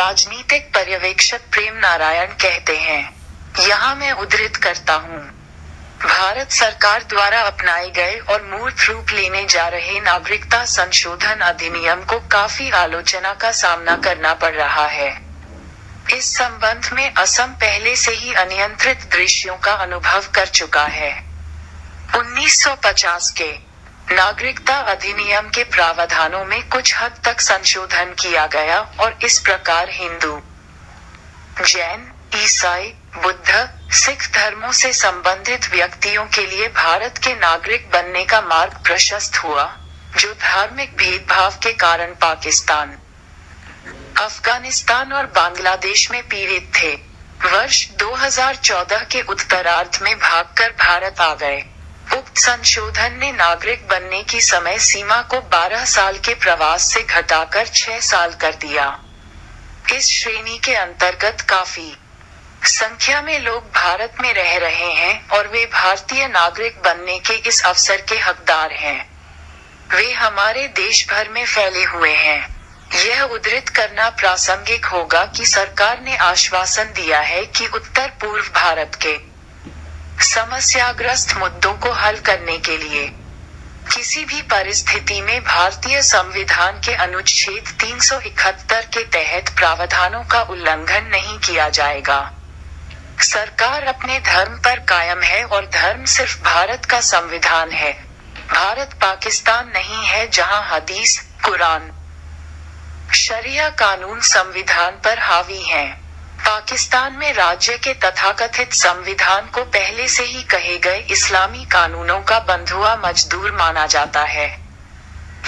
राजनीतिक पर्यवेक्षक प्रेम नारायण कहते हैं। यहाँ मैं उद्धृत करता हूँ। भारत सरकार द्वारा अपनाए गए और मूर्त रूप लेने जा रहे नागरिकता संशोधन अधिनियम को काफी आलोचना का सामना करना पड़ रहा है। इस संबंध में असम पहले से ही अनियंत्रित दृश्यों का अनुभव कर चुका है। 1950 के नागरिकता अधिनियम के प्रावधानों में कुछ हद तक संशोधन किया गया और इस प्रकार हिंदू, जैन, ईसाई, बुद्ध, सिख धर्मों से संबंधित व्यक्तियों के लिए भारत के नागरिक बनने का मार्ग प्रशस्त हुआ, जो धार्मिक भेदभाव के कारण पाकिस्तान, अफगानिस्तान और बांग्लादेश में पीड़ित थे। वर्ष 2014 के उत्तरार्ध में भागकर भारत आ गए। उक्त संशोधन ने नागरिक बनने की समय सीमा को 12 साल के प्रवास से घटाकर 6 साल कर दिया। इस श्रेणी के अंतर्गत काफी संख्या में लोग भारत में रह रहे हैं और वे भारतीय नागरिक बनने के इस अवसर के हकदार हैं। वे हमारे देश भर में फैले हुए हैं। यह उद्धृत करना प्रासंगिक होगा कि सरकार ने आश्वासन दिया है कि उत्तर पूर्व भारत के समस्याग्रस्त मुद्दों को हल करने के लिए किसी भी परिस्थिति में भारतीय संविधान के अनुच्छेद 371 के तहत प्रावधानों का उल्लंघन नहीं किया जाएगा। सरकार अपने धर्म पर कायम है और धर्म सिर्फ भारत का संविधान है। भारत पाकिस्तान नहीं है जहां हदीस, कुरान, शरिया कानून संविधान पर हावी हैं। पाकिस्तान में राज्य के तथाकथित संविधान को पहले से ही कहे गए इस्लामी कानूनों का बंधुआ मजदूर माना जाता है।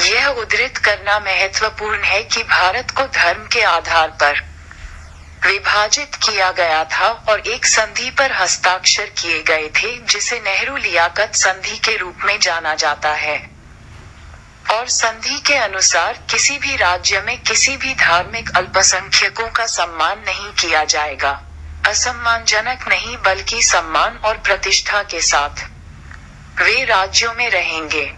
यह उद्धृत करना महत्वपूर्ण है कि भारत को धर्म के आधार पर विभाजित किया गया था और एक संधि पर हस्ताक्षर किए गए थे जिसे नेहरू लियाकत संधि के रूप में जाना जाता है। और संधि के अनुसार किसी भी राज्य में किसी भी धार्मिक अल्पसंख्यकों का सम्मान नहीं किया जाएगा। असम्मानजनक नहीं बल्कि सम्मान और प्रतिष्ठा के साथ वे राज्यों में रहेंगे।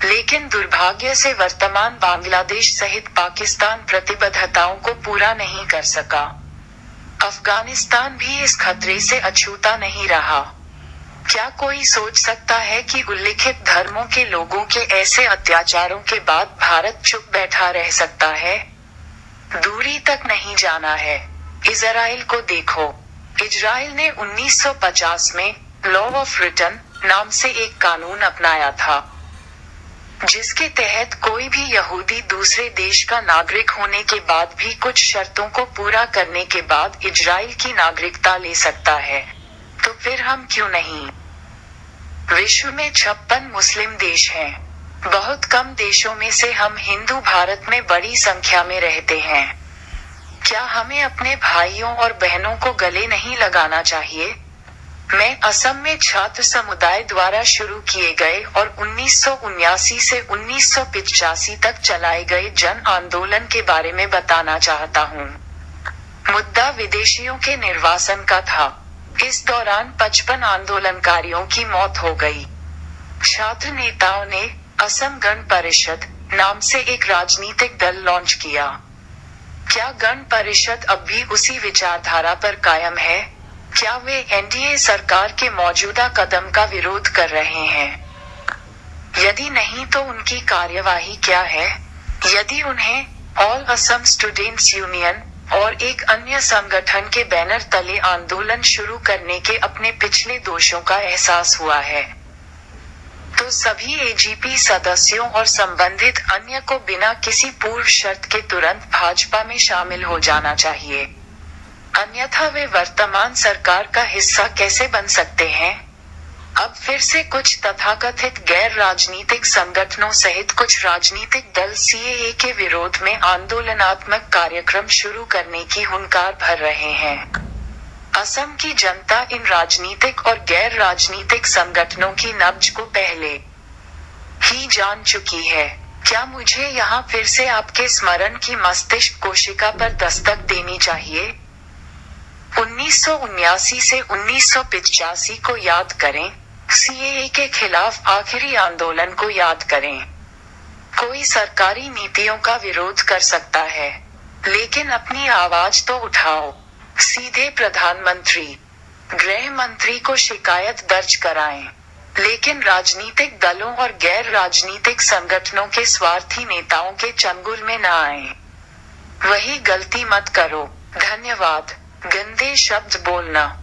लेकिन दुर्भाग्य से वर्तमान बांग्लादेश सहित पाकिस्तान प्रतिबद्धताओं को पूरा नहीं कर सका। अफगानिस्तान भी इस खतरे से अछूता नहीं रहा। क्या कोई सोच सकता है कि उल्लिखित धर्मों के लोगों के ऐसे अत्याचारों के बाद भारत चुप बैठा रह सकता है? दूरी तक नहीं जाना है। इजराइल को देखो। इजराइल ने 1950 में लॉ ऑफ रिटर्न नाम से एक कानून अपनाया था, जिसके तहत कोई भी यहूदी दूसरे देश का नागरिक होने के बाद भी कुछ शर्तों को पूरा करने के बाद इजराइल की नागरिकता ले सकता है। तो फिर हम क्यों नहीं? विश्व में 56 मुस्लिम देश हैं। बहुत कम देशों में से हम हिंदू भारत में बड़ी संख्या में रहते हैं। क्या हमें अपने भाइयों और बहनों को गले नहीं लगाना चाहिए? मैं असम में छात्र समुदाय द्वारा शुरू किए गए और 1979 से 1985 तक चलाए गए जन आंदोलन के बारे में बताना चाहता हूँ। मुद्दा विदेशियों के निर्वासन का था। इस दौरान 55 आंदोलनकारियों की मौत हो गई। छात्र नेताओं ने असम गण परिषद नाम से एक राजनीतिक दल लॉन्च किया। क्या गण परिषद अब भी उसी विचारधारा पर कायम है? क्या वे एनडीए सरकार के मौजूदा कदम का विरोध कर रहे हैं? यदि नहीं तो उनकी कार्यवाही क्या है? यदि उन्हें ऑल असम स्टूडेंट्स यूनियन और एक अन्य संगठन के बैनर तले आंदोलन शुरू करने के अपने पिछले दोषों का एहसास हुआ है, तो सभी एजीपी सदस्यों और संबंधित अन्य को बिना किसी पूर्व शर्त के तुरंत भाजपा में शामिल हो जाना चाहिए। अन्यथा वे वर्तमान सरकार का हिस्सा कैसे बन सकते हैं? अब फिर से कुछ तथाकथित गैर राजनीतिक संगठनों सहित कुछ राजनीतिक दल सीएए के विरोध में आंदोलनात्मक कार्यक्रम शुरू करने की हुंकार भर रहे हैं। असम की जनता इन राजनीतिक और गैर राजनीतिक संगठनों की नब्ज को पहले ही जान चुकी है। क्या मुझे यहाँ फिर से आपके स्मरण की मस्तिष्क कोशिका पर दस्तक देनी चाहिए? 1979 से 1985 को याद करें। सीएए के खिलाफ आखिरी आंदोलन को याद करें। कोई सरकारी नीतियों का विरोध कर सकता है, लेकिन अपनी आवाज तो उठाओ। सीधे प्रधानमंत्री, गृह मंत्री को शिकायत दर्ज कराएं। लेकिन राजनीतिक दलों और गैर राजनीतिक संगठनों के स्वार्थी नेताओं के चंगुल में न आए। वही गलती मत करो। धन्यवाद। गंदे शब्द बोलना